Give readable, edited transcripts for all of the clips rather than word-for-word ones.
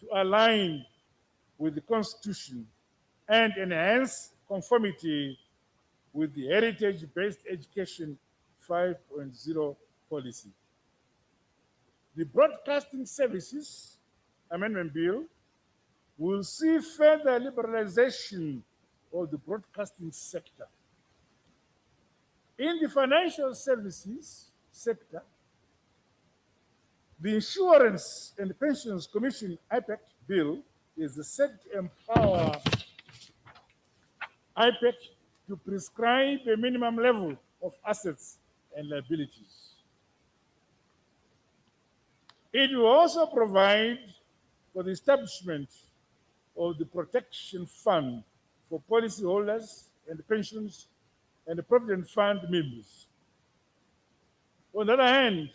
to align with the Constitution and enhance conformity with the Heritage-Based Education 5.0 policy. The Broadcasting Services Amendment Bill will see further liberalization of the broadcasting sector. In the financial services sector, the Insurance and Pensions Commission IPEC bill is set to empower IPEC to prescribe a minimum level of assets and liabilities. It will also provide for the establishment of the protection fund for policyholders and pensions and the Provident Fund members. On the other hand,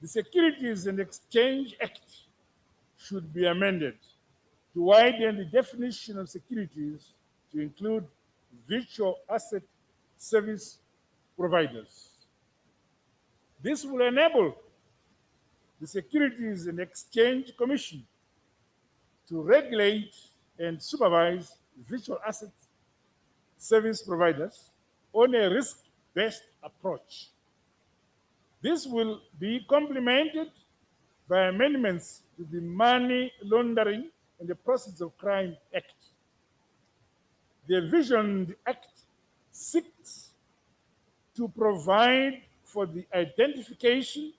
the Securities and Exchange Act should be amended to widen the definition of securities to include virtual asset service providers. This will enable the Securities and Exchange Commission to regulate and supervise virtual asset service providers on a risk-based approach. This will be complemented by amendments to the Money Laundering and the Process of Crime Act. The Vision Act seeks to provide for the identification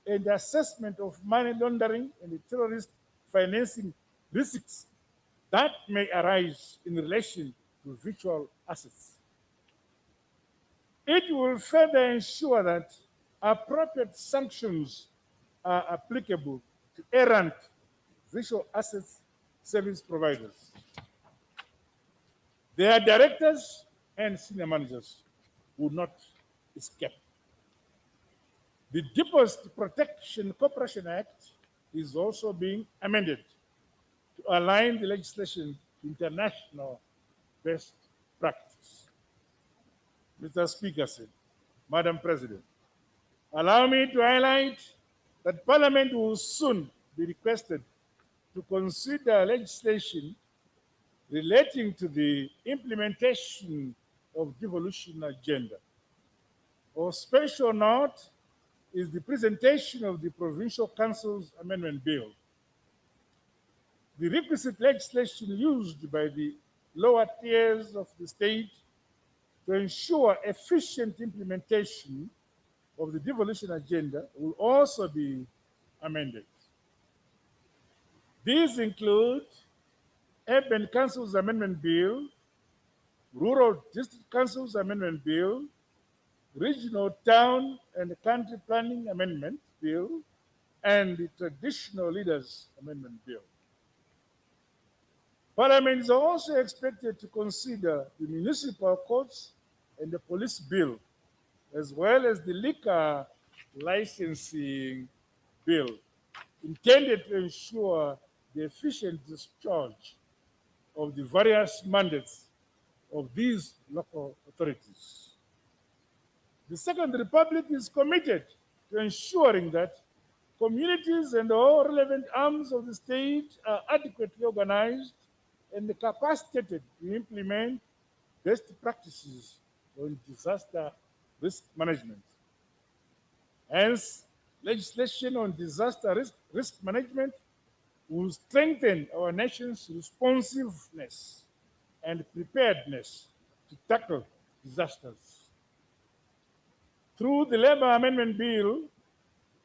and assessment of money laundering and the terrorist financing risks that may arise in relation to virtual assets. It will further ensure that appropriate sanctions are applicable to errant virtual assets service providers. Their directors and senior managers will not escape. The Deposit Protection Corporation Act is also being amended to align the legislation to international best practice. Mr. Speaker said, Madam President, allow me to highlight that Parliament will soon be requested to consider legislation relating to the implementation of devolution agenda. Of special note is the presentation of the Provincial Council's Amendment Bill. The requisite legislation used by the lower tiers of the state to ensure efficient implementation of the devolution agenda will also be amended. These include Urban Council's Amendment Bill, Rural District Council's Amendment Bill, Regional Town and Country Planning Amendment Bill, and the Traditional Leaders Amendment Bill. Parliament is also expected to consider the Municipal Courts and the Police Bill, as well as the Liquor Licensing Bill, intended to ensure the efficient discharge of the various mandates of these local authorities. The Second Republic is committed to ensuring that communities and all relevant arms of the state are adequately organized and capacitated to implement best practices on disaster risk management. Hence, legislation on disaster risk management will strengthen our nation's responsiveness and preparedness to tackle disasters. Through the Labor Amendment Bill,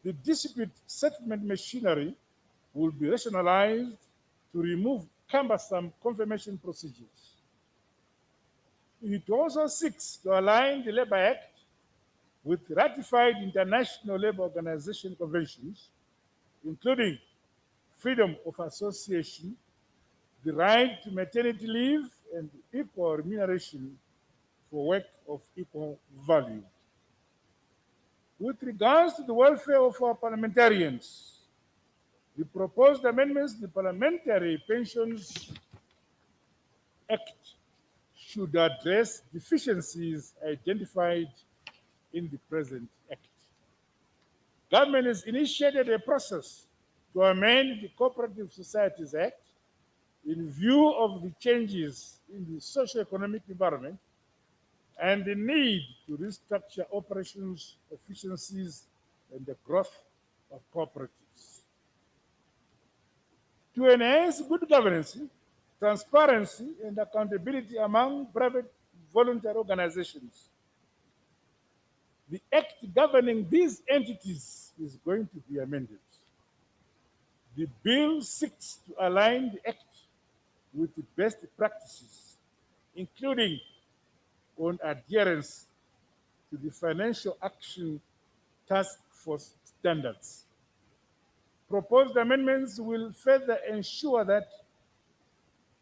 the dispute settlement machinery will be rationalized to remove cumbersome confirmation procedures. It also seeks to align the Labor Act with ratified international labor organization conventions, including freedom of association, the right to maternity leave, and equal remuneration for work of equal value. With regards to the welfare of our parliamentarians, the proposed amendments to the Parliamentary Pensions Act should address deficiencies identified in the present Act. Government has initiated a process to amend the Cooperative Societies Act in view of the changes in the socio-economic environment and the need to restructure operations efficiencies and the growth of cooperatives. To enhance good governance, transparency, and accountability among private voluntary organizations, the act governing these entities is going to be amended. The bill seeks to align the act with the best practices, including on adherence to the Financial Action Task Force standards. Proposed amendments will further ensure that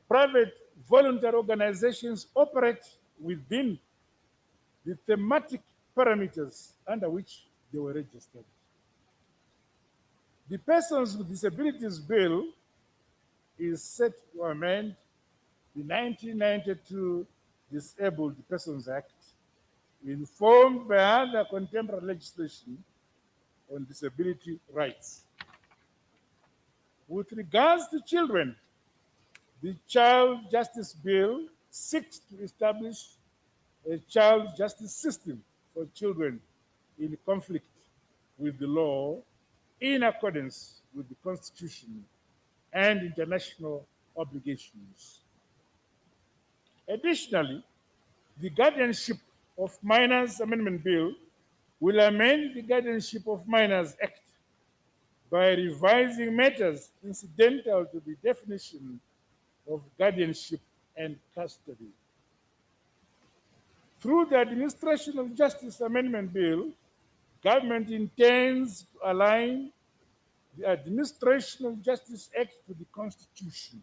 private voluntary organizations operate within the thematic parameters under which they were registered. The Persons with Disabilities Bill is set to amend the 1992 Disabled Persons Act, informed by other contemporary legislation on disability rights. With regards to children, the Child Justice Bill seeks to establish a child justice system for children in conflict with the law in accordance with the Constitution and international obligations. Additionally, the Guardianship of Minors Amendment Bill will amend the Guardianship of Minors Act by revising matters incidental to the definition of guardianship and custody. Through the Administration of Justice Amendment Bill, government intends to align the Administration of Justice Act to the Constitution.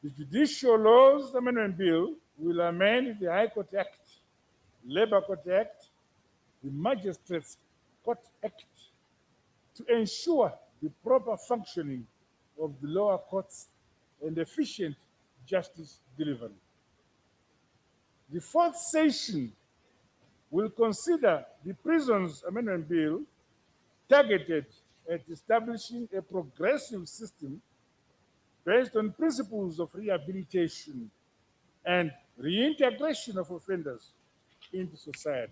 The Judicial Laws Amendment Bill will amend the High Court Act, Labor Court Act, the Magistrates Court Act to ensure the proper functioning of the lower courts and efficient justice delivery. The fourth session will consider the Prisons Amendment Bill targeted at establishing a progressive system based on principles of rehabilitation and reintegration of offenders into society.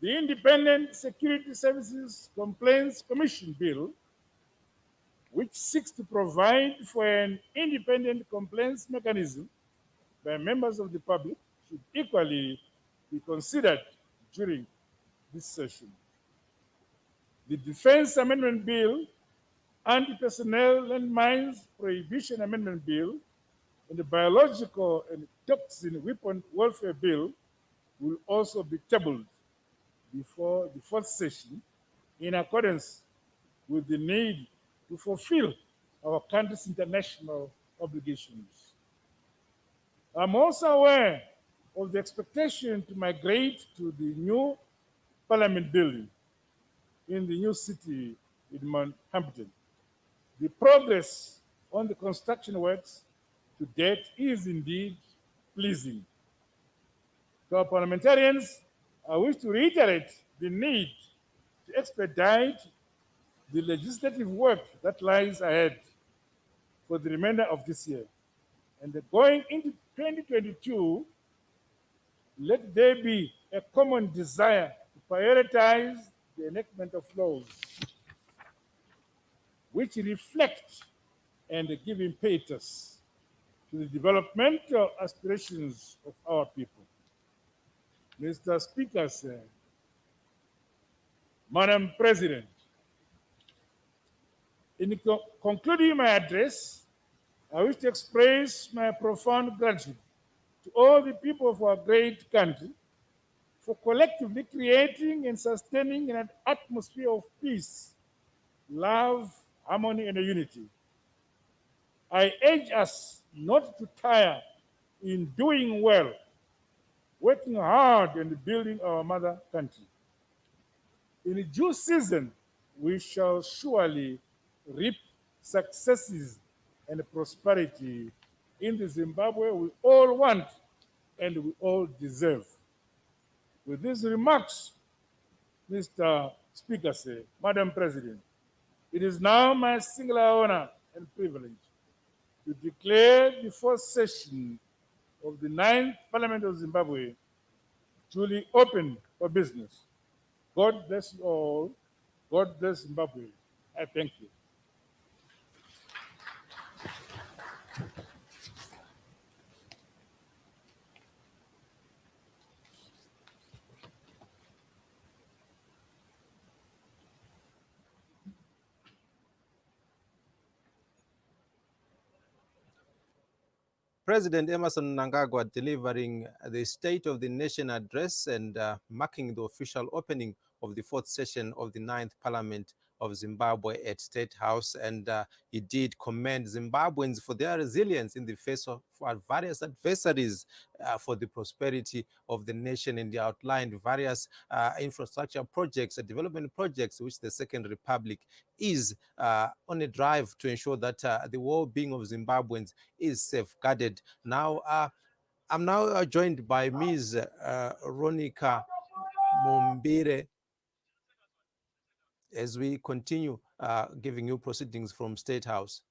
The Independent Security Services Complaints Commission Bill, which seeks to provide for an independent complaints mechanism by members of the public, should equally be considered during this session. The Defense Amendment Bill, Anti-Personnel Landmines Prohibition Amendment Bill, and the Biological and Toxin Weapon Welfare Bill will also be tabled before the fourth session in accordance with the need to fulfill our country's international obligations. I'm also aware of the expectation to migrate to the new Parliament building in the new city in Mount Hampton. The progress on the construction works to date is indeed pleasing. To our parliamentarians, I wish to reiterate the need to expedite the legislative work that lies ahead for the remainder of this year. And going into 2022, let there be a common desire to prioritize the enactment of laws which reflect and give impetus to the developmental aspirations of our people. Mr. Speaker, sir, Madam President, in concluding my address, I wish to express my profound gratitude to all the people of our great country for collectively creating and sustaining an atmosphere of peace, love, harmony, and unity. I urge us not to tire in doing well, working hard and building our mother country. In due season, we shall surely reap successes and prosperity in the Zimbabwe we all want and we all deserve. With these remarks, Mr. Speaker, Madam President, It is now my singular honor and privilege to declare the fourth session of the Ninth Parliament of Zimbabwe duly open for business. God bless you all. God bless Zimbabwe. I thank you. President Emerson Mnangagwa delivering the State of the Nation address and marking the official opening of the fourth session of the Ninth Parliament of Zimbabwe at State House. And he did commend Zimbabweans for their resilience in the face of various adversaries for the prosperity of the nation. And he outlined various infrastructure projects, development projects, which the Second Republic is on a drive to ensure that the well-being of Zimbabweans is safeguarded. Now, I'm now joined by Ms. Ronica Mumbire as we continue giving you proceedings from State House.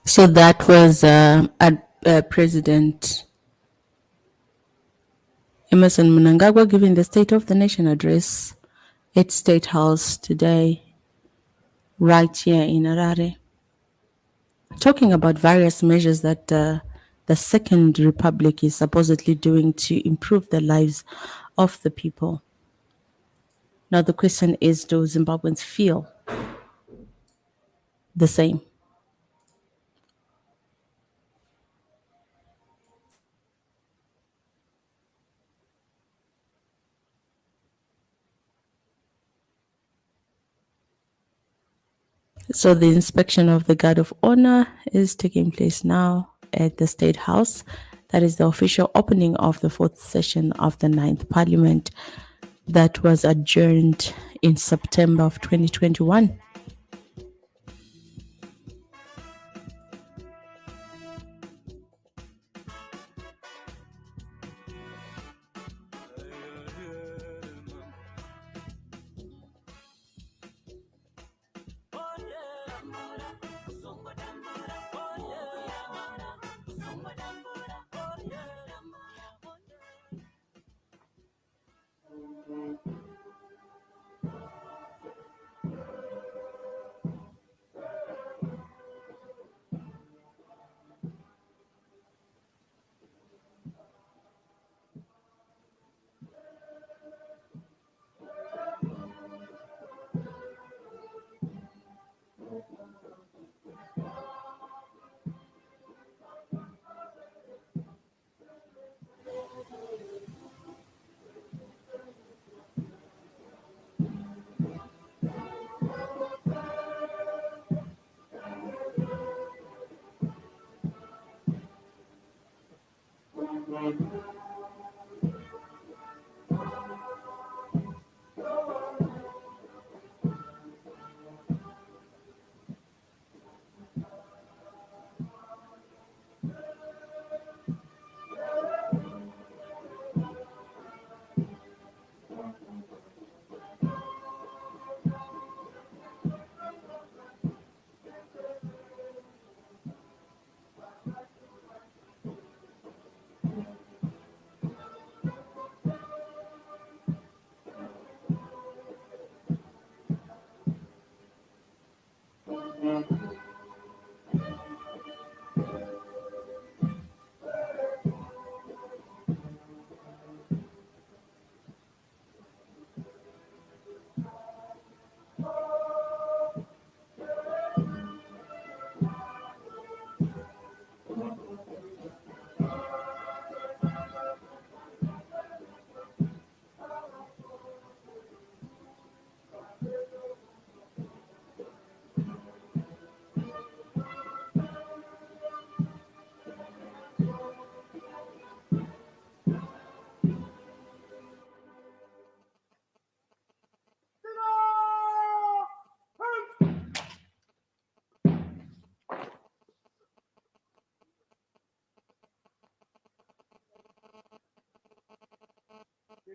So that was President Emerson Mnangagwa giving the State of the Nation address at State House today, right here in Harare, talking about various measures that the Second Republic is supposedly doing to improve the lives of the people. Now, the question is, do Zimbabweans feel the same? So the inspection of the Guard of Honor is taking place now at the State House. That is the official opening of the fourth session of the Ninth Parliament that was adjourned in September of 2021.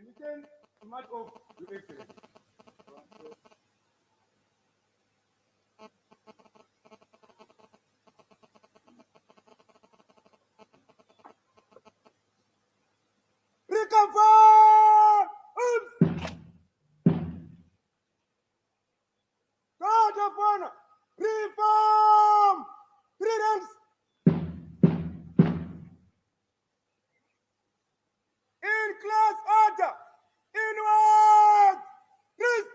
you can mark off your excellence. Reconfirm! God of honor! Reform! Freedoms! In class order! Inward! Please!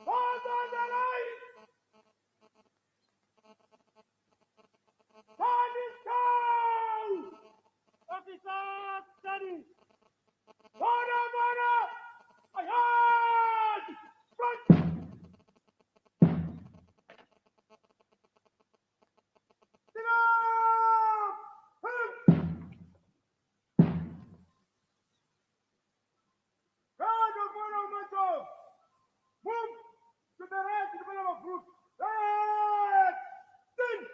Hold on the line! Stand is down! Officers, steady! God of honor! Ahead! Front! Sit up! God of honor, mentor! Move to the right to develop a group. Right! Stand!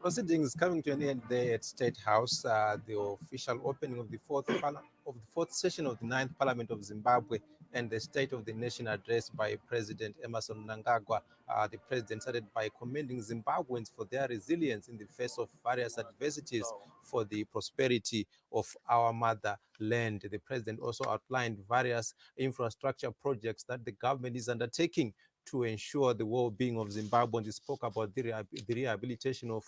Proceedings coming to an end there at State House. The official opening of the fourth session of the ninth Parliament of Zimbabwe and the State of the Nation address by President Emerson Mnangagwa. The president started by commending Zimbabweans for their resilience in the face of various adversities for the prosperity of our motherland. The president also outlined various infrastructure projects that the government is undertaking to ensure the well-being of Zimbabweans. He spoke about the rehabilitation of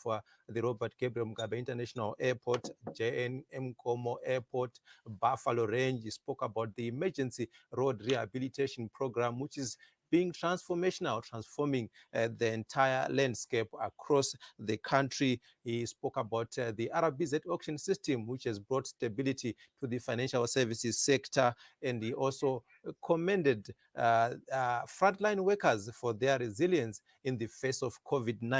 the Robert Gabriel Mugabe International Airport, JNM Como Airport, Buffalo Range. He spoke about the emergency road rehabilitation program, which is being transformational, transforming the entire landscape across the country. He spoke about the RBZ auction system, which has brought stability to the financial services sector. And he also commended frontline workers for their resilience in the face of COVID-19.